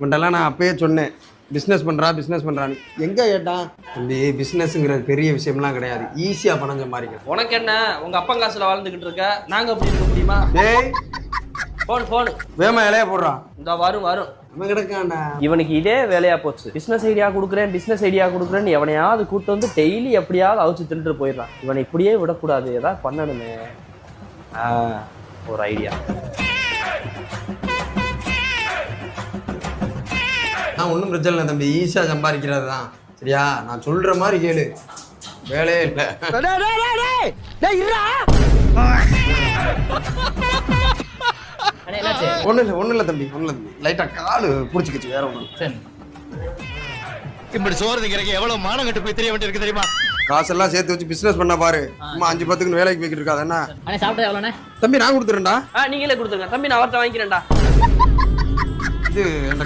இவன்ட்டெல்லாம் நான் அப்பயே சொன்னேன் பிஸ்னஸ் பண்ணுறான்னு எங்கே கேட்டான் தம்பி பிஸ்னஸ்ங்கிறது பெரிய விஷயம்லாம் கிடையாது ஈஸியாக பணம் சம்பாதிக்கலாம். உனக்கு என்ன உங்க அப்பா காசுல வாழ்ந்துகிட்டு இருக்க நாங்க அப்படி இருக்க முடியுமா? டேய் போன் வேமா இலைய போடுறான் இந்த வரும் இவன் கிடக்காண்டா. இவனுக்கு இதே வேலையா போச்சு. பிசினஸ் ஐடியா கொடுக்குறேன்னு எவனையாவது கூட்டு வந்து டெய்லி எப்படியாவது அவிச்சு தின்னுட்டு போயிடுறான். இவனை இப்படியே விடக்கூடாது, ஏதாவது பண்ணணுமே. ஒரு ஐடியா. நான் ஒன்றும் பிரச்சனை இல்லை தம்பி, ஈஸியாக சம்பாதிக்கிறது தான். சரியா, நான் சொல்கிற மாதிரி கேளு, வேலையே இல்லை. ஒன்றும் இல்லை தம்பி, லைட்டாக காலு பிடிச்சிக்கிச்சு, வேற ஒன்றும். இப்படி சோறு திங்கிறக்கு எவ்வளவு மானம் கட்டு போய் தெரிய வேண்டியிருக்கு தெரியுமா? காசெல்லாம் சேர்த்து வச்சு பிசினஸ் பண்ண பாரு. அம்மா 5-10 வேலைக்கு போய்கிட்டு இருக்காது என்ன சாப்பிட்டா எவ்வளோண்ணே? தம்பி நான் கொடுத்துறேன்டா. நீங்களே கொடுத்துருங்க தம்பி, நான் அவர்கிட்ட வாங்கிக்கிறேன்டா. இது அந்த